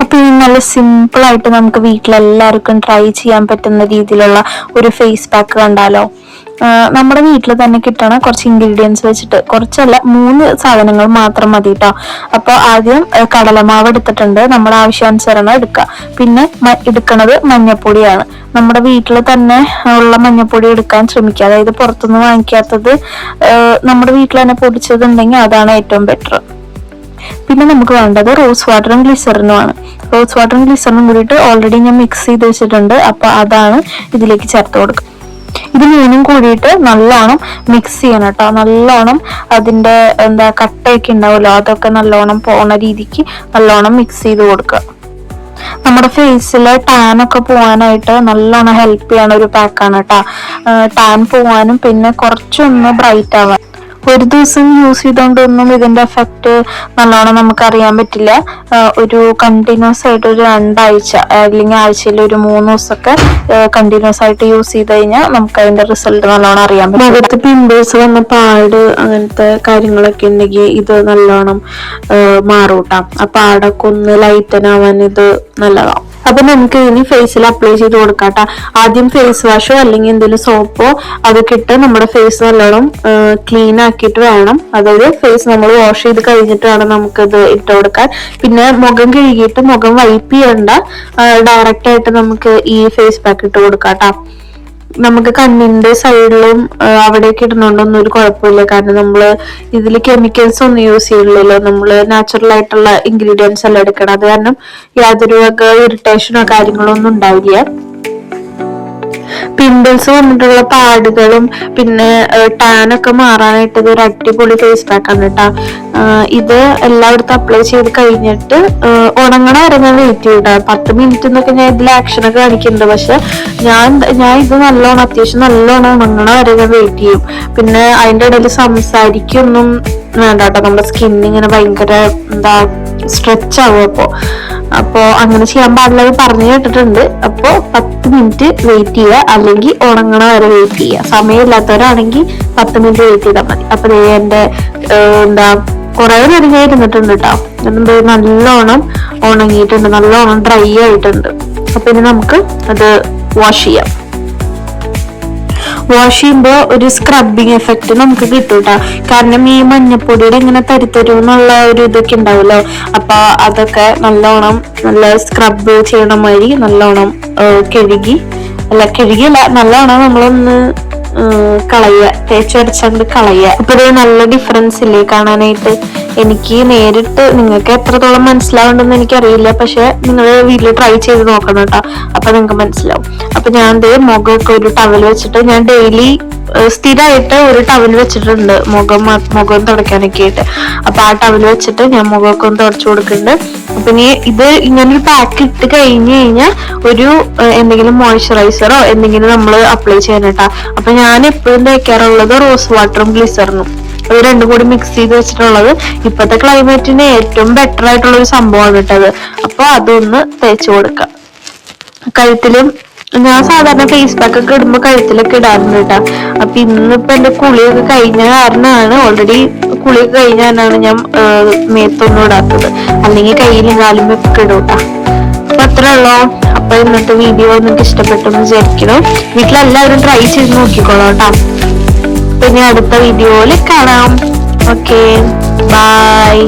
അപ്പൊ ഈ നല്ല സിമ്പിൾ ആയിട്ട് നമുക്ക് വീട്ടിലെല്ലാവർക്കും ട്രൈ ചെയ്യാൻ പറ്റുന്ന രീതിയിലുള്ള ഒരു ഫേസ് പാക്ക് കണ്ടാലോ. നമ്മുടെ വീട്ടിൽ തന്നെ കിട്ടണ കുറച്ച് ഇൻഗ്രീഡിയൻസ് വെച്ചിട്ട്, കുറച്ചല്ല 3 സാധനങ്ങൾ മാത്രം മതി കേട്ടോ. അപ്പോൾ ആദ്യം കടലമാവ് എടുത്തിട്ടുണ്ട്, നമ്മുടെ ആവശ്യാനുസരണം എടുക്കുക. പിന്നെ എടുക്കണത് മഞ്ഞപ്പൊടിയാണ്. നമ്മുടെ വീട്ടിൽ തന്നെ ഉള്ള മഞ്ഞപ്പൊടി എടുക്കാൻ ശ്രമിക്കുക. അതായത് പുറത്തുനിന്ന് വാങ്ങിക്കാത്തത് നമ്മുടെ വീട്ടിൽ തന്നെ പൊടിച്ചതുണ്ടെങ്കിൽ അതാണ് ഏറ്റവും ബെറ്റർ. പിന്നെ നമുക്ക് വേണ്ടത് റോസ് വാട്ടറും ഗ്ലിസറിനുമാണ്. റോസ് വാട്ടറും ഗ്ലിസറിനും കൂടിയിട്ട് ഓൾറെഡി ഞാൻ മിക്സ് ചെയ്ത് വെച്ചിട്ടുണ്ട്. അപ്പൊ അതാണ് ഇതിലേക്ക് ചേർത്ത് കൊടുക്കുക. ഇത് 3 കൂടിയിട്ട് നല്ലോണം മിക്സ് ചെയ്യണം കേട്ടോ. നല്ലോണം അതിന്റെ കട്ടയൊക്കെ ഉണ്ടാവുമല്ലോ, അതൊക്കെ നല്ലോണം പോണ രീതിക്ക് നല്ലോണം മിക്സ് ചെയ്ത് കൊടുക്കുക. നമ്മുടെ ഫേസിലെ ടാൻ ഒക്കെ പോകാനായിട്ട് നല്ലോണം ഹെൽപ്പ് ചെയ്യണ ഒരു പാക്കാണ് കേട്ടോ. ടാൻ പോവാനും പിന്നെ കുറച്ചൊന്ന് ബ്രൈറ്റ് ആവാൻ. ഒരു ദിവസം യൂസ് ചെയ്തോണ്ടൊന്നും ഇതിന്റെ എഫക്റ്റ് നല്ലോണം നമുക്ക് അറിയാൻ പറ്റില്ല. ഒരു കണ്ടിന്യൂസ് ആയിട്ട് ഒരു 2 ആഴ്ച അല്ലെങ്കിൽ ആഴ്ചയിൽ ഒരു 3 ദിവസമൊക്കെ കണ്ടിന്യൂസ് ആയിട്ട് യൂസ് ചെയ്ത് കഴിഞ്ഞാൽ നമുക്ക് അതിന്റെ റിസൾട്ട് നല്ലോണം അറിയാൻ പറ്റും. മുഖത്ത് പിമ്പിൾസ് വന്ന പാട് അങ്ങനത്തെ കാര്യങ്ങളൊക്കെ ഉണ്ടെങ്കിൽ ഇത് നല്ലോണം മാറൂട്ടാം. ആ പാടൊക്കെ ഒന്ന് ലൈറ്റൻ ആവാൻ ഇത് നല്ലതാവും. അപ്പൊ നമുക്ക് ഇനി ഫേസിൽ അപ്ലൈ ചെയ്ത് കൊടുക്കാട്ടോ. ആദ്യം ഫേസ് വാഷോ അല്ലെങ്കിൽ എന്തെങ്കിലും സോപ്പോ അതൊക്കെ ഇട്ട് നമ്മുടെ ഫേസ് നല്ലോണം ക്ലീൻ ആക്കിയിട്ട് വേണം. അതായത് ഫേസ് നമ്മൾ വാഷ് ചെയ്ത് കഴിഞ്ഞിട്ട് വേണം നമുക്കിത് ഇട്ട് കൊടുക്കാൻ. പിന്നെ മുഖം കഴുകിയിട്ട് മുഖം വൈപ്പ് ചെയ്യണ്ട, ഡയറക്റ്റ് ആയിട്ട് നമുക്ക് ഈ ഫേസ് പാക്ക് ഇട്ട് കൊടുക്കാട്ടോ. നമുക്ക് കണ്ണിന്റെ സൈഡിലും അവിടെയൊക്കെ ഇടുന്നുണ്ടൊന്നും ഒരു കുഴപ്പമില്ല. കാരണം നമ്മള് ഇതിൽ കെമിക്കൽസ് ഒന്നും യൂസ് ചെയ്യില്ലല്ലോ, നമ്മള് നാച്ചുറൽ ആയിട്ടുള്ള ഇൻഗ്രീഡിയൻസ് എല്ലാം എടുക്കണം. അത് കാരണം യാതൊരു വക ഇറിറ്റേഷനോ കാര്യങ്ങളോ ഒന്നും ഉണ്ടാവില്ല. പിമ്പിൾസ് വന്നിട്ടുള്ള പാടുകളും പിന്നെ ടാനൊക്കെ മാറാനായിട്ട് ഇത് ഒരു അടിപൊളി ഫേസ് പാക്ക് ആണ് കേട്ടോ. ഇത് എല്ലായിടത്തും അപ്ലൈ ചെയ്ത് കഴിഞ്ഞിട്ട് ഉണങ്ങണ വരെ ഞാൻ വെയിറ്റ് ചെയ്യട്ടോ. 10 മിനിറ്റ് എന്നൊക്കെ ഞാൻ ഇതിൽ ആക്ഷനൊക്കെ കാണിക്കുന്നുണ്ട്. പക്ഷെ ഞാൻ ഇത് നല്ലോണം അത്യാവശ്യം നല്ലോണം ഉണങ്ങണ വരെ ഞാൻ വെയിറ്റ് ചെയ്യും. പിന്നെ അതിന്റെ ഇടയിൽ സംസാരിക്കൊന്നും വേണ്ട കേട്ടോ. നമ്മുടെ സ്കിൻ ഇങ്ങനെ ഭയങ്കര സ്ട്രെച്ച് ആവും. അപ്പോ അങ്ങനെ ചെയ്യാൻ പാടില്ല പറഞ്ഞു കേട്ടിട്ടുണ്ട്. അപ്പോ 10 മിനിറ്റ് വെയിറ്റ് ചെയ്യുക, അല്ലെങ്കിൽ ഉണങ്ങണ വരെ വെയിറ്റ് ചെയ്യുക. സമയമില്ലാത്തവരാണെങ്കിൽ 10 മിനിറ്റ് വെയിറ്റ് ചെയ്താൽ മതി. അപ്പൊ എന്റെ കുറെ നേരം ഞാൻ ഇരുന്നിട്ടുണ്ട് കേട്ടോ. എന്നിട്ട് നല്ലോണം ഉണങ്ങിയിട്ടുണ്ട്, നല്ലോണം ഡ്രൈ ആയിട്ടുണ്ട്. അപ്പൊ ഇനി നമുക്ക് അത് വാഷ് ചെയ്യാം. വാഷ് ചെയ്യുമ്പോൾ ഒരു സ്ക്രബിങ് എഫക്റ്റ് നമുക്ക് കിട്ടും കേട്ടോ. കാരണം ഈ മഞ്ഞപ്പൊടിയുടെ ഇങ്ങനെ തരുന്നുള്ള ഒരു ഇതൊക്കെ ഉണ്ടാവുമല്ലോ, അപ്പൊ അതൊക്കെ നല്ലോണം നല്ല സ്ക്രബ് ചെയ്യണ മാതിരി നല്ലോണം കഴുകിയല്ല നല്ലോണം നമ്മളൊന്ന് കളയുക, തേച്ചരച്ചണ്ട് കളയുക. ഇപ്പൊ ഇത് നല്ല ഡിഫറൻസ് ഇല്ലേ കാണാനായിട്ട്. എനിക്ക് നേരിട്ട് നിങ്ങൾക്ക് എത്രത്തോളം മനസ്സിലാവുണ്ടെന്ന് എനിക്കറിയില്ല. പക്ഷെ നിങ്ങൾ വീട്ടിൽ ട്രൈ ചെയ്ത് നോക്കണം കേട്ടോ. അപ്പൊ നിങ്ങൾക്ക് മനസ്സിലാവും. അപ്പൊ ഞാൻ മുഖമൊക്കെ ഒരു ടവൽ വെച്ചിട്ട് ഞാൻ ഡെയിലി സ്ഥിരമായിട്ട് ഒരു ടവൽ വെച്ചിട്ടുണ്ട് മുഖം തുടയ്ക്കാനൊക്കെ ആയിട്ട്. അപ്പൊ ആ ടവൽ വെച്ചിട്ട് ഞാൻ മുഖമൊക്കെ ഒന്ന് തുടച്ചു കൊടുക്കുന്നുണ്ട്. അപ്പൊ ഇനി ഇത് ഇങ്ങനൊരു പാക്ക് ഇട്ട് കഴിഞ്ഞു കഴിഞ്ഞാൽ ഒരു എന്തെങ്കിലും മോയ്സ്ചറൈസറോ എന്തെങ്കിലും നമ്മൾ അപ്ലൈ ചെയ്യാനായിട്ടാ. അപ്പൊ ഞാൻ എപ്പോഴും തേക്കാറുള്ളത് റോസ് വാട്ടറും ഗ്ലിസറിനും. അത് 2 കൂടി മിക്സ് ചെയ്ത് വെച്ചിട്ടുള്ളത് ഇപ്പോഴത്തെ ക്ലൈമറ്റിന് ഏറ്റവും ബെറ്റർ ആയിട്ടുള്ള ഒരു സംഭവമാണ് കേട്ടത്. അപ്പൊ അതൊന്ന് തേച്ചു കൊടുക്കാം. കഴുത്തിലും ഞാൻ സാധാരണ ഫേസ് പാക്ക് ഒക്കെ ഇടുമ്പോ കഴുത്തിലൊക്കെ ഇടാറുണ്ട് കേട്ടോ. അപ്പൊ ഇന്നിപ്പോ എന്റെ കുളിയൊക്കെ കഴിഞ്ഞ കാരണമാണ്, ഓൾറെഡി കുളിയൊക്കെ കഴിഞ്ഞാലാണ് ഞാൻ മേത്തൊന്നും ഇടാത്തത്. അല്ലെങ്കിൽ കയ്യിലും കാലും ഒക്കെ ഇടും കേട്ടോ. അപ്പൊ അത്രേ ഉള്ളൂ. അപ്പൊ ഇന്നത്തെ വീഡിയോ നിങ്ങൾക്ക് ഇഷ്ടപ്പെട്ടെന്ന് വിചാരിക്കണം. വീട്ടിലെല്ലാവരും ട്രൈ ചെയ്ത് നോക്കിക്കോളൂ കേട്ടോ. പിന്നെ അടുത്ത വീഡിയോയിൽ കാണാം. Okay, by.